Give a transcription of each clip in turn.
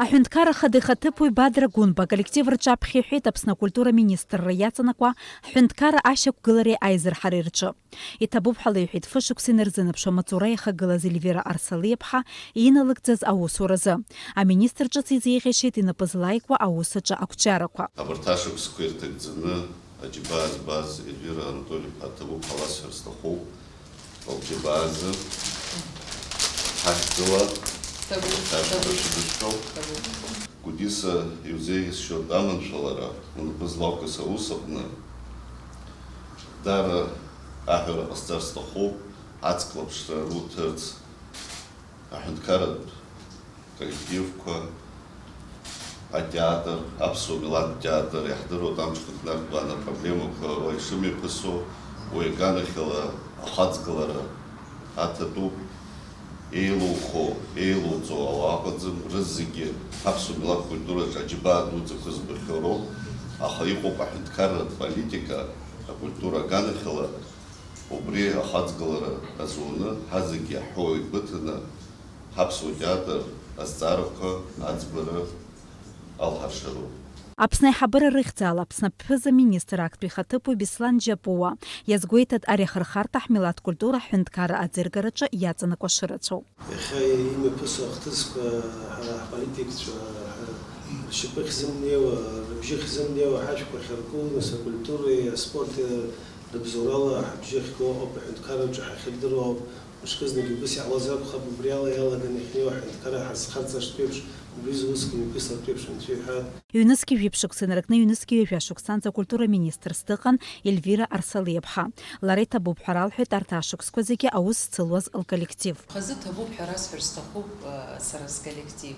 Аҳәынҭқарра хады-ихаҭыԥуаҩ Бадра Гәынба коллектив рҿаԥхьа иҳәеит Аԥсны акультура министрра иаҵанакуа ҳҳәынҭқарра ашьақәгылареи аизырҳареи рҿы. Иҭабуп ҳәа леиҳәеит фышықәса инарзынԥшуа амаҵура иахагылаз Эльвира Арсалиаԥҳа иналыгӡаз аусуразы. Аминистр ҿыц изеиӷьашьеит инапы злаикуа аус аҿы ақәҿиарақәа. Абарҭ ашықәсқәа ирҭагӡаны аџьабаа збаз Эльвира Анатольевна иҭабуп ҳәа сҭахуп лџьабаа азы ҳахьгыла Гәдиса иузеиӷьасшьоит аманшәалара унапы злаукыз аус аҟны даара аҳәара ҟасҵар сҭахуп ацклаԥшра руҭарц аҳәынҭқарратә коллективқәа атеатр аԥсуа милаҭтә театр иаҳдыруеит амҽхак нарҭбааны апроблемақәа уа ишымҩаԥысуа уи аганахьала ахаҵгылара аҭатәуп еилухо, еилуҵо ауаа ыҟаӡам, рызегьы аԥсуа милаҭтә культураҿы аџьабаа дуӡӡақәа збахьоу роуп, аха иҟоуп аҳәынҭқарратә политика, акультура аганахьала убри ахаҵгылара азуны ҳазегьы иаҳҳәо игәыҭаны ҳаԥсуа театр азҵаарақәа аӡбара алҳаршароуп. Аԥсны аиҳабыра рыхьӡала Аԥсны аԥыза министр актәи ихаҭыԥуаҩ Беслан Џьапуа иазгәеиҭеит ари ахырхарҭа ҳмилаҭтә культура аҳәынҭқарра аӡыргараҿы иаҵанакуа шырацәоу. Иахьа имҩаԥысуа ахҭысқәа ҳара ҳполитикцәа ршьапы хьзымнеиуа, рыбжьы хьзымнеиуа ҳажәқәа ахьырку, нас акультуреи аспорти рыбзоурала ҳабжьы ахьгоу ауп аҳәынҭқарраҿы ҳахьырдыруа ауп. Мышкызныгьы убас иаауаз акәхап, убри ала иалаган иахьнеиуа аҳәынҭқарра ҳазхарҵартә еиԥш убри зусгьы имҩаԥысратә еиԥш анцәа иҳәат. Ҩнызқьи жәиԥшықәса инаркны ҩнызқьи ҩажәа шықәсанӡа акультура министрс дыҟан Эльвира Арсалиаԥҳа. Лара иҭабуп ҳәа ралҳәеит арҭ ашықәсқәа зегьы аус зцылуаз лколлектив. Хазы ҭабуп ҳәа расҳәар сҭахуп сара сколлектив.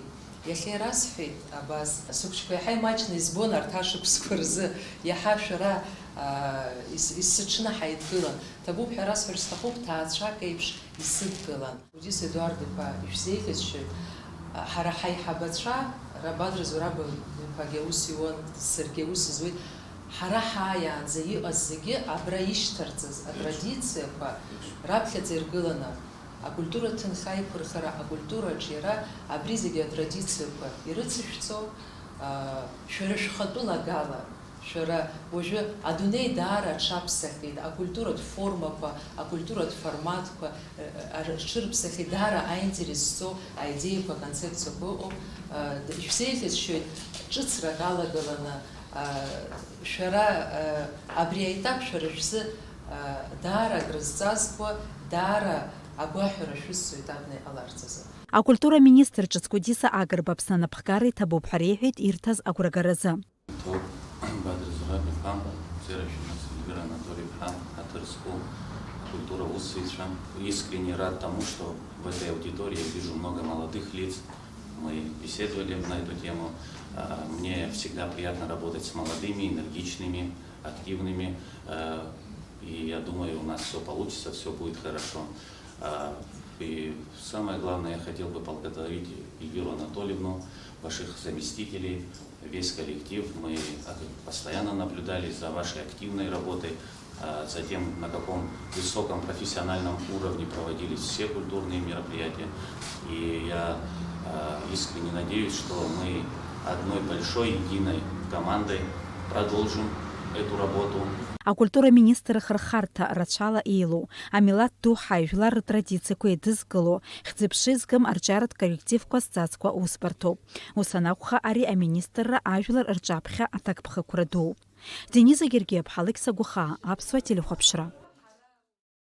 Иахьа ирасҳәеит абас сықәчқәа иаҳа имаҷны избон арҭ ашықәсқәа рзы иаҳа шәара исыҽнаҳаидгылан. Ҭабуп ҳәа расҳәар сҭахуп ҭаацәак еиԥш исыдгылан. Гәдиса Едуардиԥа ишәзеиӷьасшьоит ҳара ҳаиҳабацәа Бадра Зураб-иԥагьы аус иуан, саргьы аус зуеит. Ҳара ҳааиаанӡа иҟаз зегьы абра ишьҭарҵаз атрадициақәа раԥхьаӡа иргыланы акультура ҭынха иқәырхара, акультураҿы иара абри зегьы атрадициақәа ирыцышәҵо, шәара шәхатәылагала, шәара уажәы адунеи даара аҽаԥсахьеит, акультуратә формақәа, акультуратә форматқәа рҽырԥсахьеит, даара аинтерес зҵоу аидеиақәа, аконцепциақәа ыҟоуп. Ишәзеиӷьасшьоит ҿыцрак алагаланы, шәара абри аетап шәара шәзы даара акрызҵазкуа, даара агәаҳәара шәысҵоит абна иҟаларц азы. Акультура министр ҿыц Гәдиса Агрба Аԥсны анапхгара иҭабуп ҳәа реиҳәеит ирҭаз агәрагаразы. Бадра Зураб-иԥа, Зерашьевна Эльвира Анатольевна, Атырску, культура усовича. Искренне рад тому, что в этой аудитории я вижу много молодых лиц. Мы беседовали на эту тему. Мне всегда приятно работать с молодыми, энергичными, активными. И я думаю, у нас все получится, все будет хорошо. И самое главное, я хотел бы поблагодарить Эльвиру Анатольевну, ваших заместителей, весь коллектив. Мы постоянно наблюдали за вашей активной работой, за тем, на каком высоком профессиональном уровне проводились все культурные мероприятия. И я искренне надеюсь, что мы одной большой единой командой продолжим эту работу. Акультура министр ахырхарҭа рацәала еилоу, амилаҭ ду ҳажәлар ртрадициақәа еидызкыло, хьӡы-ԥши згым арҿиаратә коллективқәа зҵазкуа усбарҭоуп. Ус анакәха ари аминистрра ажәлар рҿаԥхьа аҭакԥхықәра дууп. Дениза Гергиаԥҳа, Алекса Гәахаа, Аԥсуа телехәаԥшра.